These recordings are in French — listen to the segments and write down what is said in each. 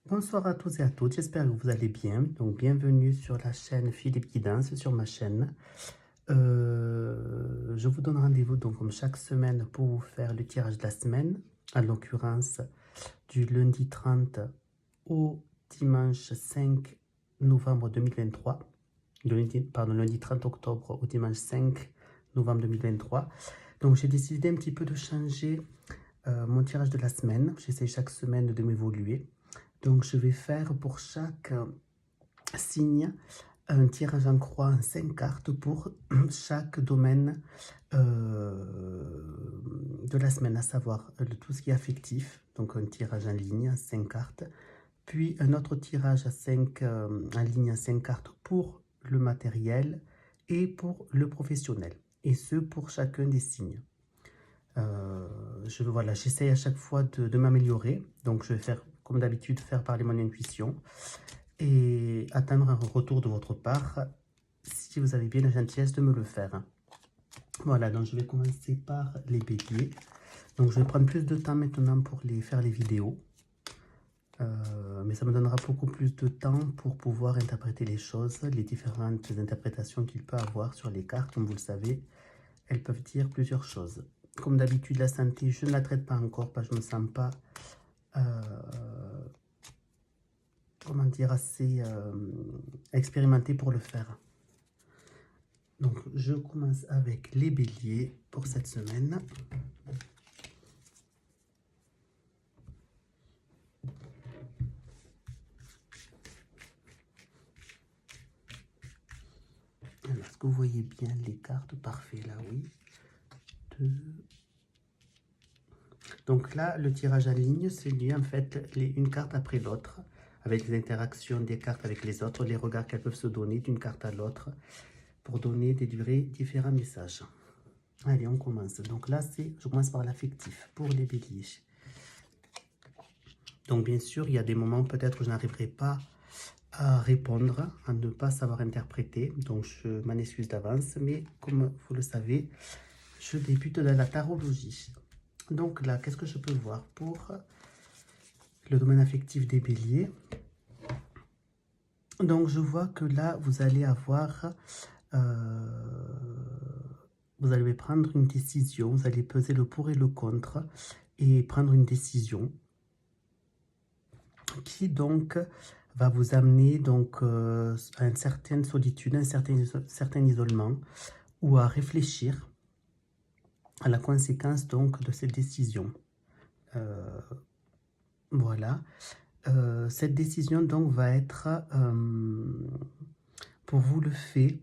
Bonsoir à tous et à toutes, j'espère que vous allez bien. Donc, bienvenue sur la chaîne Philippe Guidance, sur ma chaîne. Je vous donne rendez-vous donc comme chaque semaine pour vous faire le tirage de la semaine, en l'occurrence du lundi 30 au dimanche 5 novembre 2023. Lundi 30 octobre au dimanche 5 novembre 2023. Donc, j'ai décidé un petit peu de changer mon tirage de la semaine. J'essaie chaque semaine de m'évoluer. Donc, je vais faire pour chaque signe un tirage en croix en 5 cartes pour chaque domaine de la semaine, à savoir tout ce qui est affectif, donc un tirage en ligne à 5 cartes, puis un autre tirage en ligne à 5 cartes pour le matériel et pour le professionnel, et ce pour chacun des signes. Voilà, j'essaye à chaque fois de m'améliorer, donc je vais faire comme d'habitude, faire parler mon intuition et attendre un retour de votre part si vous avez bien la gentillesse de me le faire. Voilà, donc je vais commencer par les béliers. Donc je vais prendre plus de temps maintenant pour faire les vidéos. Mais ça me donnera beaucoup plus de temps pour pouvoir interpréter les choses, les différentes interprétations qu'il peut avoir sur les cartes. Comme vous le savez, elles peuvent dire plusieurs choses. Comme d'habitude, la santé, je ne la traite pas encore parce que je ne me sens pas comment dire, assez expérimenté pour le faire. Donc, je commence avec les béliers pour cette semaine. Alors, est-ce que vous voyez bien les cartes? Parfait, là, oui. 2. Donc là, le tirage en ligne, c'est lié en fait une carte après l'autre, avec les interactions des cartes avec les autres, les regards qu'elles peuvent se donner d'une carte à l'autre, pour donner des différents messages. Allez, on commence. Donc là, je commence par l'affectif pour les béliers. Donc bien sûr, il y a des moments peut-être où je n'arriverai pas à répondre, à ne pas savoir interpréter. Donc je m'en excuse d'avance, mais comme vous le savez, je débute dans la tarologie. Donc là, qu'est-ce que je peux voir pour le domaine affectif des béliers? Donc je vois que là, vous allez avoir... vous allez prendre une décision, vous allez peser le pour et le contre et prendre une décision qui donc va vous amener donc à une certaine solitude, un certain isolement, ou à réfléchir à la conséquence donc de cette décision. Voilà. Cette décision donc va être pour vous le fait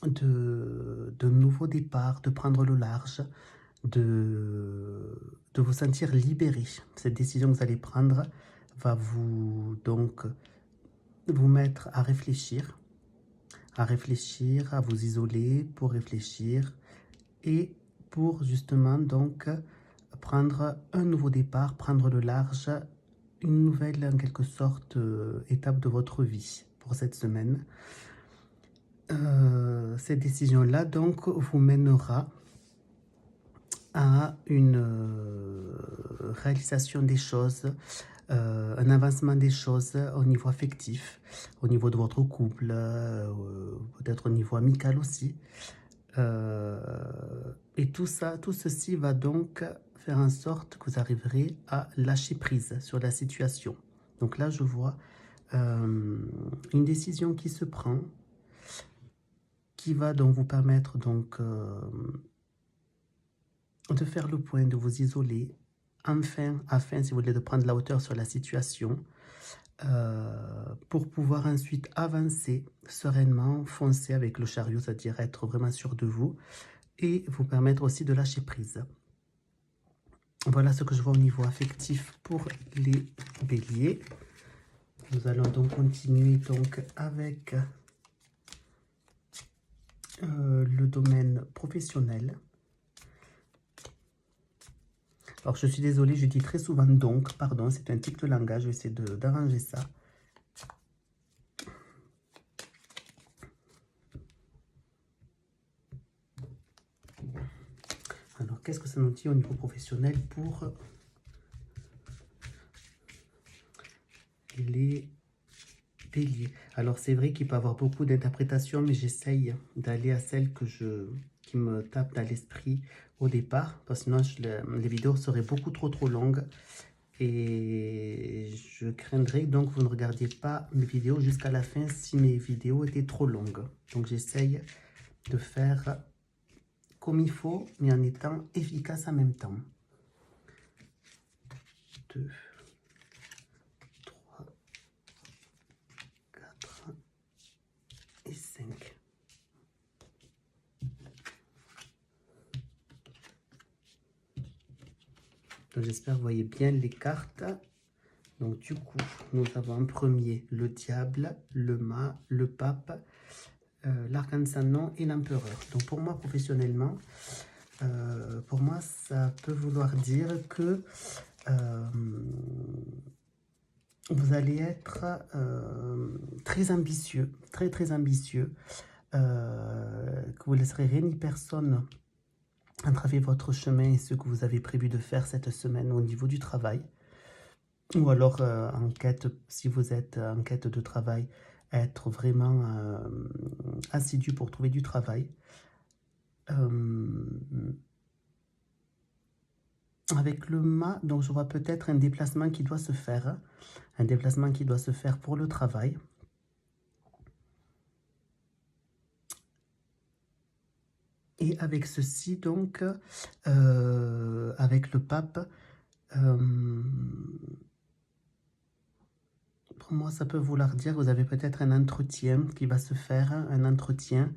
de nouveaux départs, de prendre le large, de vous sentir libéré. Cette décision que vous allez prendre va vous donc vous mettre à réfléchir, à vous isoler pour réfléchir et pour justement donc prendre un nouveau départ, prendre le large, une nouvelle en quelque sorte étape de votre vie pour cette semaine. Cette décision-là donc vous mènera à une réalisation des choses, un avancement des choses au niveau affectif, au niveau de votre couple, peut-être au niveau amical aussi. Et tout ceci va donc faire en sorte que vous arriverez à lâcher prise sur la situation. Donc là, je vois une décision qui se prend, qui va donc vous permettre donc de faire le point, de vous isoler, afin, si vous voulez, de prendre la hauteur sur la situation, pour pouvoir ensuite avancer sereinement, foncer avec le chariot, c'est-à-dire être vraiment sûr de vous, et vous permettre aussi de lâcher prise. Voilà ce que je vois au niveau affectif pour les béliers. Nous allons donc continuer donc avec le domaine professionnel. Alors, je suis désolée, je dis très souvent donc, pardon, c'est un tic de langage, je vais essayer d'arranger ça. Alors, qu'est-ce que ça nous dit au niveau professionnel pour et les béliers. Alors c'est vrai qu'il peut y avoir beaucoup d'interprétations, mais j'essaye d'aller à celle qui me tape dans l'esprit au départ, parce que sinon les vidéos seraient beaucoup trop longues. Et je craindrais donc que vous ne regardiez pas mes vidéos jusqu'à la fin si mes vidéos étaient trop longues. Donc j'essaye de faire comme il faut, mais en étant efficace en même temps. 2, 3, 4 et 5. Donc j'espère que vous voyez bien les cartes. Donc du coup, nous avons en premier le diable, le mât, le pape, l'archange et l'empereur. Donc pour moi, professionnellement, ça peut vouloir dire que vous allez être très ambitieux, très ambitieux, que vous ne laisserez rien ni personne entraver votre chemin et ce que vous avez prévu de faire cette semaine au niveau du travail. Ou alors, en quête, si vous êtes en quête de travail, être vraiment assidu pour trouver du travail. Avec le mât, donc je vois peut-être un déplacement qui doit se faire. Un déplacement qui doit se faire pour le travail. Et avec ceci, donc, avec le pape, pour moi, ça peut vouloir dire que vous avez peut-être un entretien qui va se faire, un entretien.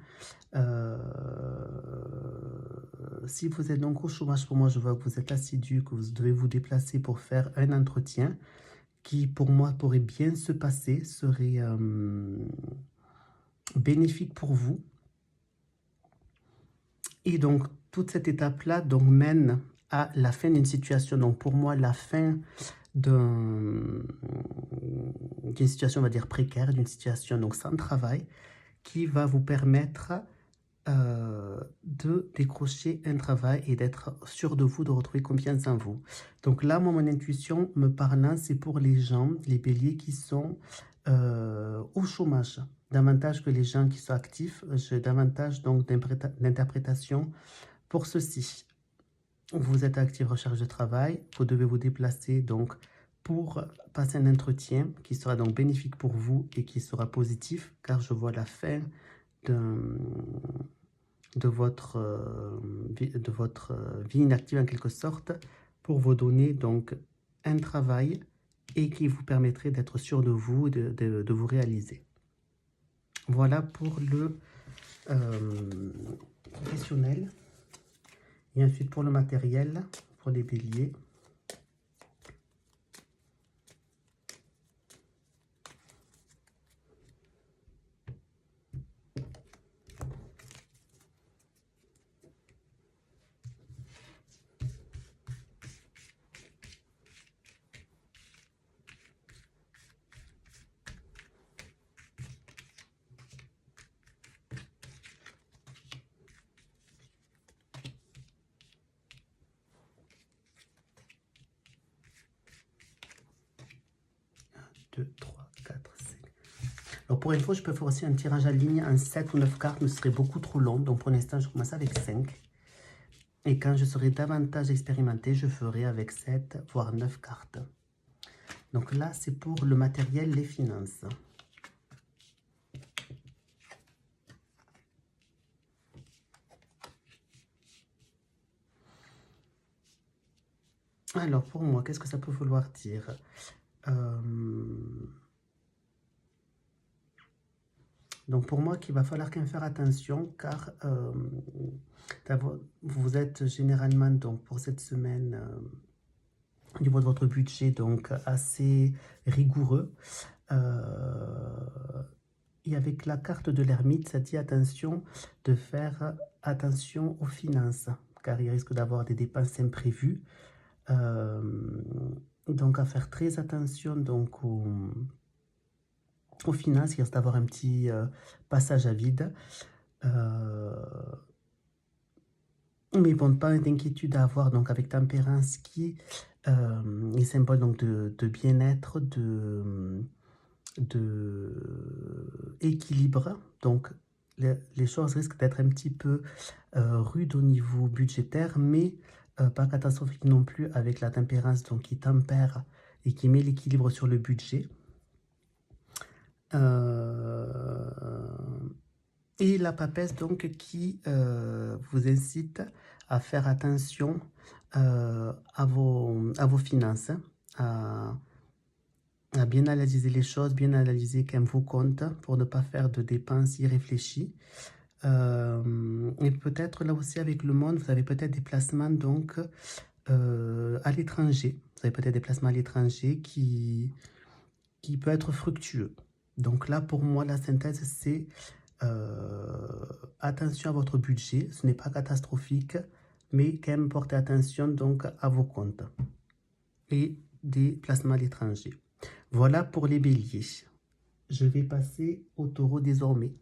Si vous êtes donc au chômage, pour moi, je vois que vous êtes assidu, que vous devez vous déplacer pour faire un entretien qui, pour moi, pourrait bien se passer, serait bénéfique pour vous. Et donc, toute cette étape-là donc, mène à la fin d'une situation. Donc, pour moi, la fin d'une situation, on va dire, précaire, d'une situation donc sans travail, qui va vous permettre de décrocher un travail et d'être sûr de vous, de retrouver confiance en vous. Donc là, moi, mon intuition me parlant, c'est pour les gens, les béliers qui sont au chômage. Davantage que les gens qui sont actifs, j'ai davantage donc d'interprétation pour ceci. Vous êtes actif recherche de travail, vous devez vous déplacer donc pour passer un entretien qui sera donc bénéfique pour vous et qui sera positif, car je vois la fin de votre vie inactive en quelque sorte, pour vous donner donc un travail et qui vous permettrait d'être sûr de vous, de vous réaliser. Voilà pour le professionnel. Et ensuite pour le matériel, pour les béliers. Deux, 3, 4, 5. Alors pour une fois, je peux faire aussi un tirage à ligne en 7 ou 9 cartes, mais ce serait beaucoup trop long. Donc pour l'instant, je commence avec 5. Et quand je serai davantage expérimenté, je ferai avec 7, voire 9 cartes. Donc là, c'est pour le matériel, les finances. Alors pour moi, qu'est-ce que ça peut vouloir dire ? Donc pour moi, qu'il va falloir quand même faire attention, car vous êtes généralement, donc pour cette semaine, au niveau de votre budget, donc assez rigoureux. Et avec la carte de l'ermite, ça dit attention de faire attention aux finances, car il risque d'avoir des dépenses imprévues. Donc à faire très attention donc aux finances, il risque d'avoir un petit passage à vide. Mais bon, pas d'inquiétude à avoir donc avec tempérance qui les symboles donc de bien-être, équilibre. Donc, les choses risquent d'être un petit peu rudes au niveau budgétaire, mais pas catastrophique non plus avec la tempérance donc qui tempère et qui met l'équilibre sur le budget. Et la papesse donc qui vous incite à faire attention à vos finances, à bien analyser les choses, bien analyser quand même vos comptes pour ne pas faire de dépenses irréfléchies. Et peut-être là aussi avec le monde, vous avez peut-être des placements donc à l'étranger. Vous avez peut-être des placements à l'étranger qui peut être fructueux. Donc là, pour moi, la synthèse, c'est attention à votre budget. Ce n'est pas catastrophique, mais quand même portez attention donc à vos comptes et des placements à l'étranger. Voilà pour les béliers. Je vais passer au taureau désormais.